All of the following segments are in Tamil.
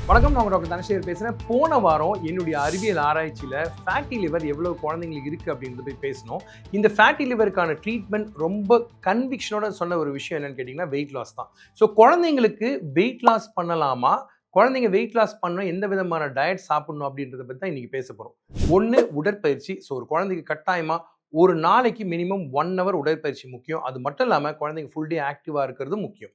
வணக்கம், நான் டாக்டர் தனசேகர் பேசுகிறேன். போன வாரம் என்னுடைய அறிவியல் ஆராய்ச்சியில் ஃபேட்டி லிவர் எவ்வளோ குழந்தைங்களுக்கு இருக்குது அப்படின்றது போய் பேசணும். இந்த ஃபேட்டி லிவருக்கான ட்ரீட்மெண்ட் ரொம்ப கன்விக்ஷனோட சொன்ன ஒரு விஷயம் என்னன்னு கேட்டிங்கன்னா வெயிட் லாஸ் தான். ஸோ குழந்தைங்களுக்கு வெயிட் லாஸ் பண்ணலாமா, குழந்தைங்க வெயிட் லாஸ் பண்ண எந்த விதமான டயட் சாப்பிடணும் அப்படின்றத பற்றி தான் இன்றைக்கி பேச போகிறோம். ஒன்று, உடற்பயிற்சி. ஸோ ஒரு குழந்தைக்கு கட்டாயமாக ஒரு நாளைக்கு மினிமம் 1 ஹவர் உடற்பயிற்சி முக்கியம். அது மட்டும் இல்லாமல் குழந்தைங்க ஃபுல் டே ஆக்டிவாக இருக்கிறது முக்கியம்.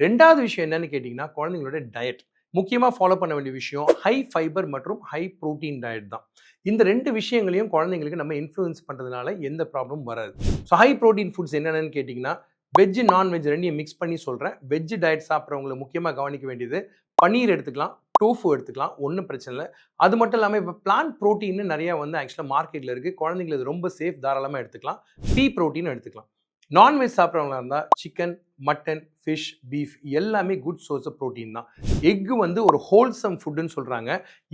ரெண்டாவது விஷயம் என்னன்னு கேட்டிங்கன்னா குழந்தைங்களோட டயட். முக்கியமாக ஃபாலோ பண்ண வேண்டிய விஷயம் ஹை ஃபைபர் மற்றும் ஹை ப்ரோட்டீன் டயட் தான். இந்த 2 விஷயங்களையும் குழந்தைங்களுக்கு நம்ம இன்ஃப்ளூயன்ஸ் பண்ணுறதுனால எந்த ப்ராப்ளமும் வராது. ஸோ ஹை ப்ரோட்டீன் ஃபுட்ஸ் என்னென்னு கேட்டிங்கன்னா வெஜ் நான்வெஜ் ரெண்டையும் மிக்ஸ் பண்ணி சொல்கிறேன். வெஜ் டயட் சாப்பிட்றவங்களை முக்கியமாக கவனிக்க வேண்டியது பன்னீர் எடுத்துக்கலாம், டோஃபு எடுத்துக்கலாம், ஒன்றும் பிரச்சனை இல்லை. அது மட்டும் இல்லாமல் இப்போ பிளான்ட் ப்ரோட்டீன்னு நிறையா ஆக்சுவலாக மார்க்கெட்டில் இருக்குது. குழந்தைங்களுக்கு ரொம்ப சேஃப், தாராளமாக எடுத்துக்கலாம். பீ ப்ரோட்டீன் எடுத்துக்கலாம். நான்வெஜ் சாப்பிட்றவங்களா இருந்தால் சிக்கன், மட்டன், ஃபிஷ், பீஃப் எல்லாமே குட் சோர்ஸ் ஆஃப் ப்ரோட்டீன் தான். எக்கு ஒரு ஹோல்சம் ஃபுட்டுன்னு சொல்கிறாங்க.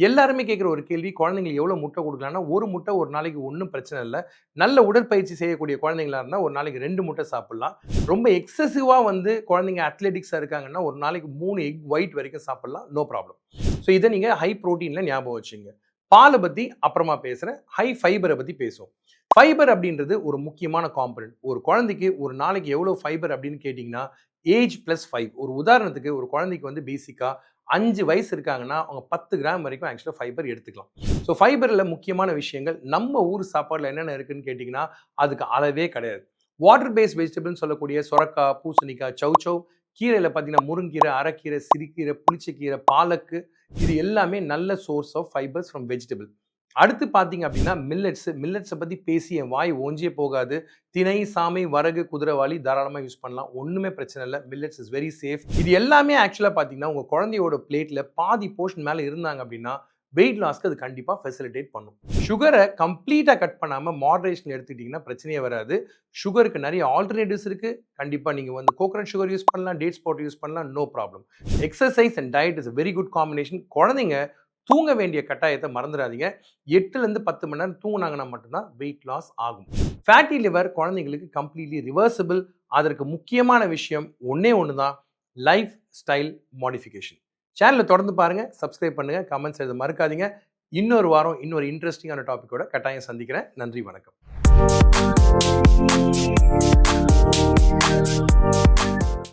எல்லாருமே கேட்குற ஒரு கேள்வி, குழந்தைங்களுக்கு எவ்வளோ முட்டை கொடுக்கலாம்னா, ஒரு முட்டை ஒரு நாளைக்கு ஒன்றும் பிரச்சனை இல்லை. நல்ல உடற்பயிற்சி செய்யக்கூடிய குழந்தைங்களா இருந்தால் ஒரு நாளைக்கு 2 முட்டை சாப்பிட்லாம். ரொம்ப எக்ஸசிவாக குழந்தைங்க அத்லெட்டிக்ஸாக இருக்காங்கன்னா ஒரு நாளைக்கு 3 எக் ஒயிட் வரைக்கும் சாப்பிட்லாம், நோ ப்ராப்ளம். ஸோ இதை நீங்கள் ஹை ப்ரோட்டீனில் ஞாபகம் வச்சுங்க. பாலை பற்றி அப்புறமா பேசுகிறேன். ஹை ஃபைபரை பற்றி பேசுவோம். ஃபைபர் அப்படின்றது ஒரு முக்கியமான காம்பனன்ட். ஒரு குழந்தைக்கு ஒரு நாளைக்கு எவ்வளோ ஃபைபர் அப்படின்னு கேட்டிங்கன்னா ஏஜ் +5. ஒரு உதாரணத்துக்கு ஒரு குழந்தைக்கு பேசிக்காக 5 வயசு இருக்காங்கன்னா அவங்க 10 கிராம் வரைக்கும் ஆக்சுவலாக ஃபைபர் எடுத்துக்கலாம். ஸோ ஃபைபரில் முக்கியமான விஷயங்கள் நம்ம ஊர் சாப்பாடில் என்னென்ன இருக்குன்னு கேட்டிங்கன்னா அதுக்கு அளவே கிடையாது. வாட்டர் பேஸ்ட் வெஜிடபிள்னு சொல்லக்கூடிய சொரக்காய், பூசணிக்காய், சௌச்சௌ, கீரையில் பார்த்தீங்கன்னா முருங்கீரை, அரைக்கீரை, சிறுகீரை, புளிச்சக்கீரை, பாலக்கு, இது எல்லாமே நல்ல source of fibres from vegetable. அடுத்து பார்த்தீங்க அப்படின்னா மில்லட்ஸை பற்றி பேசி என் வாய் ஓஞ்சியே போகாது. திணை, சாமை, வரகு, குதிரைவாளி தாராளமாக யூஸ் பண்ணலாம், ஒன்றுமே பிரச்சனை இல்லை. Millets is very safe. இது எல்லாமே ஆக்சுவலாக பார்த்தீங்கன்னா உங்கள் குழந்தையோட பிளேட்டில் பாதி போர்ஷன் மேலே இருந்தாங்க அப்படின்னா வெயிட் லாஸ்க்கு அது கண்டிப்பாக ஃபெசிலிட்டேட் பண்ணும். சுகரை கம்ப்ளீட்டாக கட் பண்ணாமல் மாடரேஷன் எடுத்துக்கிட்டிங்கன்னா பிரச்சனையே வராது. சுகருக்கு நிறைய ஆல்டர்னேட்டிவ்ஸ் இருக்குது. கண்டிப்பாக நீங்கள் கோகனட் சுகர் யூஸ் பண்ணலாம், டேட்ஸ் பவுடர் யூஸ் பண்ணலாம், no problem. Exercise and diet is very good combination. குழந்தைங்க தூங்க வேண்டிய கட்டாயத்தை மறந்துடாதீங்க. 8லேருந்து 10 மணி நேரம் தூங்கினாங்கன்னா மட்டும்தான் வெயிட் லாஸ் ஆகும். ஃபேட்டி லிவர் குழந்தைங்களுக்கு கம்ப்ளீட்லி ரிவர்சிபிள். அதற்கு முக்கியமான விஷயம் ஒன்றே ஒன்று தான், லைஃப் ஸ்டைல் மாடிஃபிகேஷன். சேனலை தொடர்ந்து பாருங்கள், சப்ஸ்கிரைப் பண்ணுங்கள், கமெண்ட்ஸ் எழுத மறக்காதீங்க. இன்னொரு வாரம் இன்னொரு இன்ட்ரெஸ்டிங்கான டாப்பிக்கோட கட்டாயம் சந்திக்கிறேன். நன்றி, வணக்கம்.